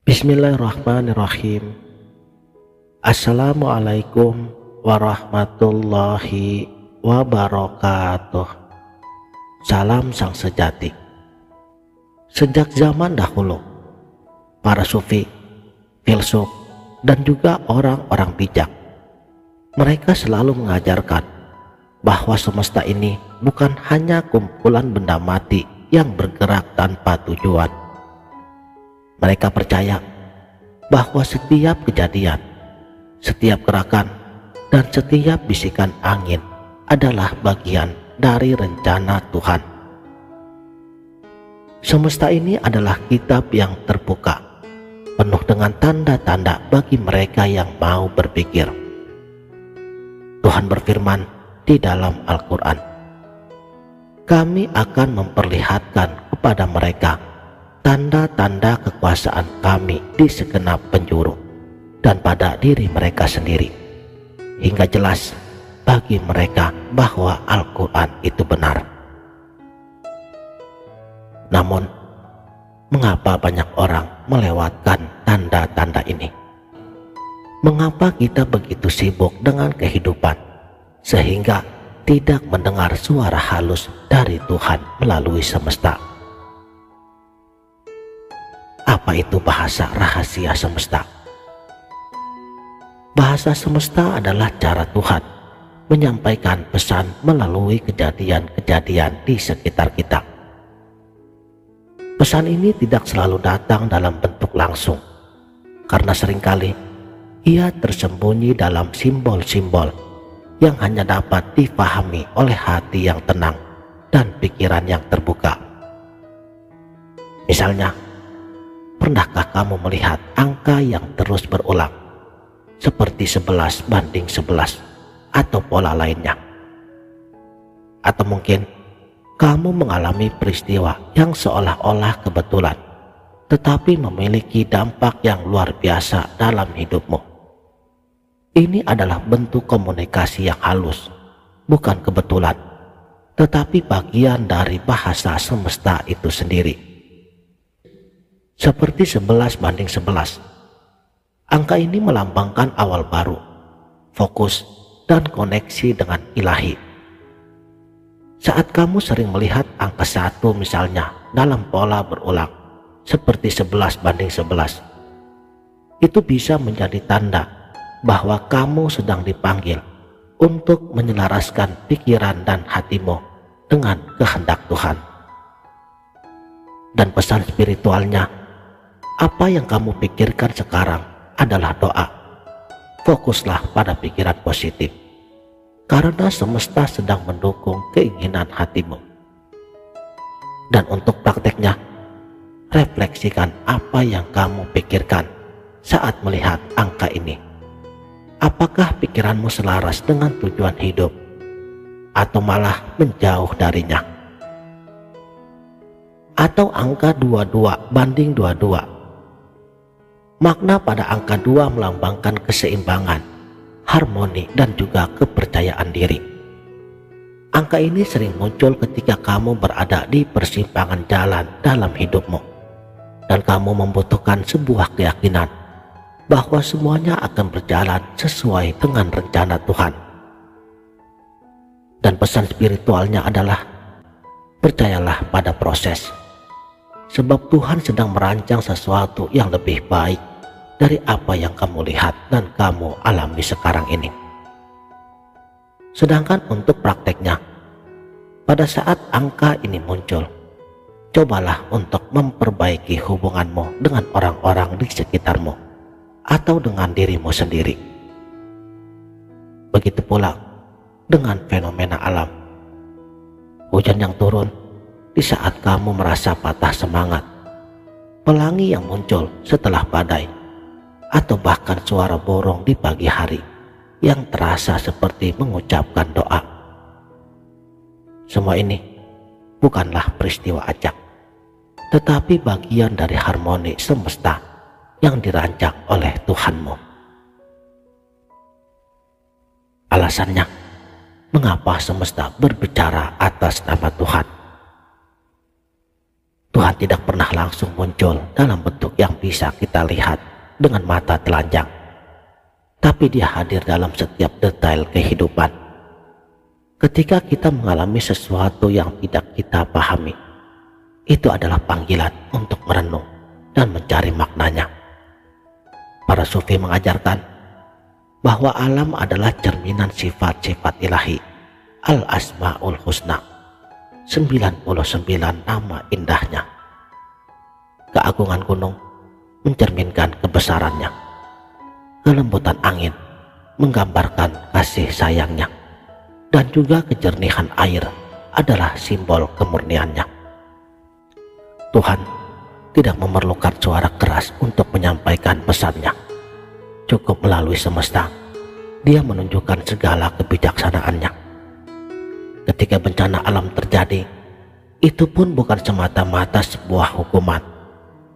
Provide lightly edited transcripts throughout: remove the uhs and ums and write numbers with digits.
Bismillahirrahmanirrahim. Assalamualaikum warahmatullahi wabarakatuh. Salam sang sejati. Sejak zaman dahulu, para sufi, filsuf, dan juga orang-orang bijak, mereka selalu mengajarkan bahwa semesta ini bukan hanya kumpulan benda mati yang bergerak tanpa tujuan. Mereka percaya bahwa setiap kejadian, setiap gerakan, dan setiap bisikan angin adalah bagian dari rencana Tuhan. Semesta ini adalah kitab yang terbuka, penuh dengan tanda-tanda bagi mereka yang mau berpikir. Tuhan berfirman di dalam Al-Quran, "Kami akan memperlihatkan kepada mereka tanda-tanda kekuasaan kami di segenap penjuru dan pada diri mereka sendiri, hingga jelas bagi mereka bahwa Al-Quran itu benar." Namun, mengapa banyak orang melewatkan tanda-tanda ini? Mengapa kita begitu sibuk dengan kehidupan sehingga tidak mendengar suara halus dari Tuhan melalui semesta? Apa itu bahasa rahasia semesta? Bahasa semesta adalah cara Tuhan menyampaikan pesan melalui kejadian-kejadian di sekitar kita. Pesan ini tidak selalu datang dalam bentuk langsung, karena seringkali ia tersembunyi dalam simbol-simbol yang hanya dapat dipahami oleh hati yang tenang dan pikiran yang terbuka. Misalnya, pernahkah kamu melihat angka yang terus berulang, seperti 11:11 atau pola lainnya? Atau mungkin kamu mengalami peristiwa yang seolah-olah kebetulan, tetapi memiliki dampak yang luar biasa dalam hidupmu. Ini adalah bentuk komunikasi yang halus, bukan kebetulan, tetapi bagian dari bahasa semesta itu sendiri. Seperti 11:11. Angka ini melambangkan awal baru, fokus, dan koneksi dengan ilahi. Saat kamu sering melihat angka 1 misalnya dalam pola berulang, seperti 11:11, itu bisa menjadi tanda bahwa kamu sedang dipanggil untuk menyelaraskan pikiran dan hatimu dengan kehendak Tuhan. Dan pesan spiritualnya, apa yang kamu pikirkan sekarang adalah doa. Fokuslah pada pikiran positif, karena semesta sedang mendukung keinginan hatimu. Dan untuk prakteknya, refleksikan apa yang kamu pikirkan saat melihat angka ini. Apakah pikiranmu selaras dengan tujuan hidup, atau malah menjauh darinya? Atau angka 22:22. Makna pada angka 2 melambangkan keseimbangan, harmoni, dan juga kepercayaan diri. Angka ini sering muncul ketika kamu berada di persimpangan jalan dalam hidupmu, dan kamu membutuhkan sebuah keyakinan bahwa semuanya akan berjalan sesuai dengan rencana Tuhan. Dan pesan spiritualnya adalah, percayalah pada proses, sebab Tuhan sedang merancang sesuatu yang lebih baik dari apa yang kamu lihat dan kamu alami sekarang ini. Sedangkan untuk prakteknya, pada saat angka ini muncul, cobalah untuk memperbaiki hubunganmu dengan orang-orang di sekitarmu atau dengan dirimu sendiri. Begitu pula dengan fenomena alam. Hujan yang turun di saat kamu merasa patah semangat, pelangi yang muncul setelah badai, atau bahkan suara burung di pagi hari yang terasa seperti mengucapkan doa. Semua ini bukanlah peristiwa acak, tetapi bagian dari harmoni semesta yang dirancang oleh Tuhanmu. Alasannya, mengapa semesta berbicara atas nama Tuhan? Tuhan tidak pernah langsung muncul dalam bentuk yang bisa kita lihat dengan mata telanjang, tapi Dia hadir dalam setiap detail kehidupan. Ketika kita mengalami sesuatu yang tidak kita pahami, itu adalah panggilan untuk merenung dan mencari maknanya. Para sufi mengajarkan bahwa alam adalah cerminan sifat-sifat ilahi, Al-Asma'ul Husna, 99 nama indahnya. Keagungan gunung mencerminkan kebesarannya. Kelembutan angin menggambarkan kasih sayangnya. Dan juga kejernihan air adalah simbol kemurniannya. Tuhan tidak memerlukan suara keras untuk menyampaikan pesannya. Cukup melalui semesta, Dia menunjukkan segala kebijaksanaannya. Ketika bencana alam terjadi, itu pun bukan semata-mata sebuah hukuman,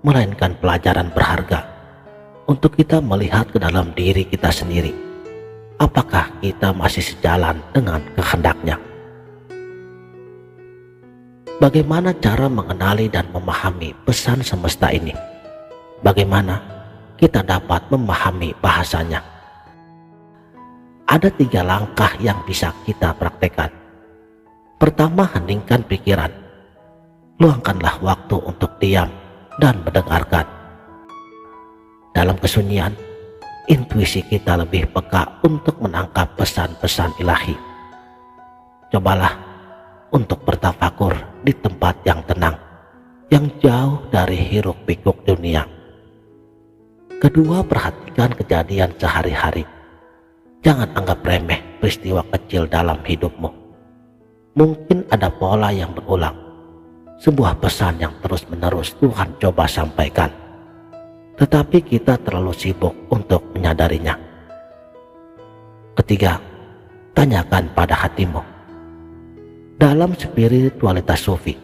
melainkan pelajaran berharga untuk kita melihat ke dalam diri kita sendiri. Apakah kita masih sejalan dengan kehendak-Nya? Bagaimana cara mengenali dan memahami pesan semesta ini? Bagaimana kita dapat memahami bahasanya? Ada 3 langkah yang bisa kita praktekkan. Pertama, heningkan pikiran. Luangkanlah waktu untuk diam dan mendengarkan. Dalam kesunyian, intuisi kita lebih peka untuk menangkap pesan-pesan ilahi. Cobalah untuk bertafakur di tempat yang tenang, yang jauh dari hiruk-pikuk dunia. Kedua, perhatikan kejadian sehari-hari. Jangan anggap remeh peristiwa kecil dalam hidupmu. Mungkin ada pola yang berulang, sebuah pesan yang terus-menerus Tuhan coba sampaikan, tetapi kita terlalu sibuk untuk menyadarinya. Ketiga, tanyakan pada hatimu. Dalam spiritualitas sufi,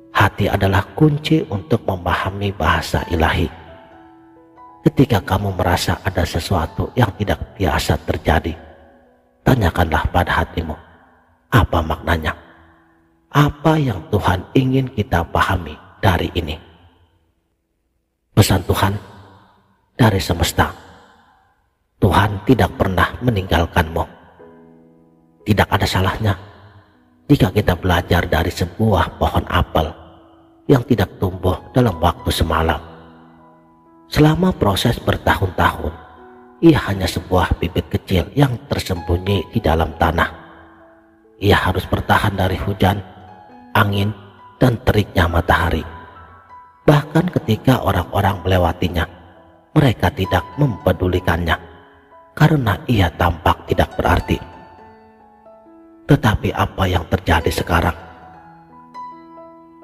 hati adalah kunci untuk memahami bahasa ilahi. Ketika kamu merasa ada sesuatu yang tidak biasa terjadi, tanyakanlah pada hatimu, apa maknanya? Apa yang Tuhan ingin kita pahami dari ini? Pesan Tuhan dari semesta. Tuhan tidak pernah meninggalkanmu. Tidak ada salahnya jika kita belajar dari sebuah pohon apel yang tidak tumbuh dalam waktu semalam. Selama proses bertahun-tahun, ia hanya sebuah bibit kecil yang tersembunyi di dalam tanah. Ia harus bertahan dari hujan, angin, dan teriknya matahari. Bahkan ketika orang-orang melewatinya, mereka tidak mempedulikannya karena ia tampak tidak berarti. Tetapi apa yang terjadi sekarang?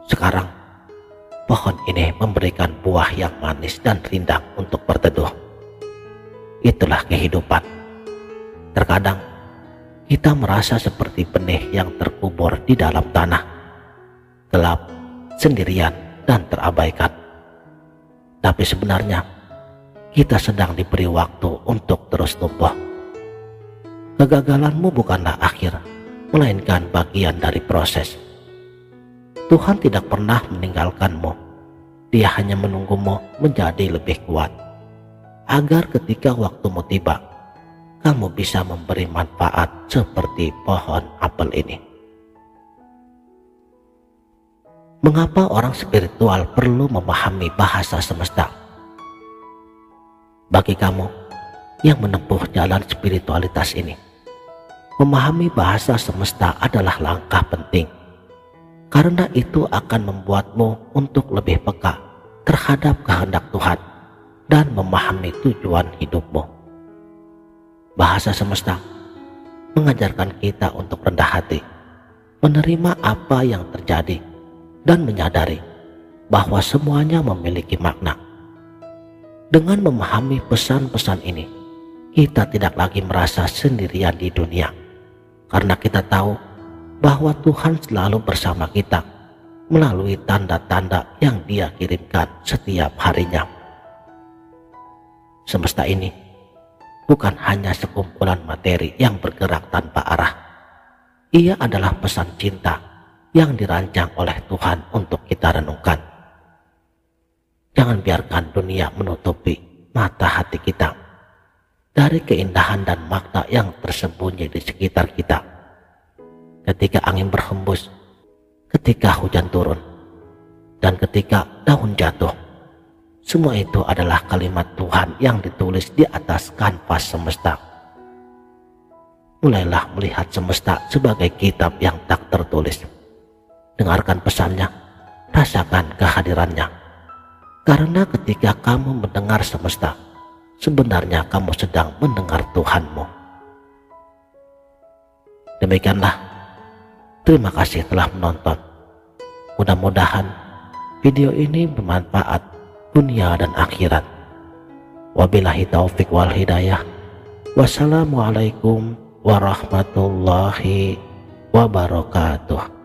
Sekarang, pohon ini memberikan buah yang manis dan rindang untuk berteduh. Itulah kehidupan. Terkadang, kita merasa seperti benih yang terkubur di dalam tanah, gelap, sendirian, dan terabaikan. Tapi sebenarnya kita sedang diberi waktu untuk terus tumbuh. Kegagalanmu bukanlah akhir, melainkan bagian dari proses. Tuhan tidak pernah meninggalkanmu. Dia hanya menunggumu menjadi lebih kuat, agar ketika waktumu tiba, kamu bisa memberi manfaat seperti pohon apel ini. Mengapa orang spiritual perlu memahami bahasa semesta? Bagi kamu yang menempuh jalan spiritualitas ini, memahami bahasa semesta adalah langkah penting, karena itu akan membuatmu untuk lebih peka terhadap kehendak Tuhan dan memahami tujuan hidupmu. Bahasa semesta mengajarkan kita untuk rendah hati, menerima apa yang terjadi, dan menyadari bahwa semuanya memiliki makna. Dengan memahami pesan-pesan ini, kita tidak lagi merasa sendirian di dunia, karena kita tahu bahwa Tuhan selalu bersama kita melalui tanda-tanda yang Dia kirimkan setiap harinya. Semesta ini bukan hanya sekumpulan materi yang bergerak tanpa arah. Ia adalah pesan cinta yang dirancang oleh Tuhan untuk kita renungkan. Jangan biarkan dunia menutupi mata hati kita dari keindahan dan makna yang tersembunyi di sekitar kita. Ketika angin berhembus, ketika hujan turun, dan ketika daun jatuh, semua itu adalah kalimat Tuhan yang ditulis di atas kanvas semesta. Mulailah melihat semesta sebagai kitab yang tak tertulis. Dengarkan pesannya, rasakan kehadirannya. Karena ketika kamu mendengar semesta, sebenarnya kamu sedang mendengar Tuhanmu. Demikianlah. Terima kasih telah menonton. Mudah-mudahan video ini bermanfaat dunia dan akhirat. Wabillahi taufik wal hidayah. Wassalamualaikum warahmatullahi wabarakatuh.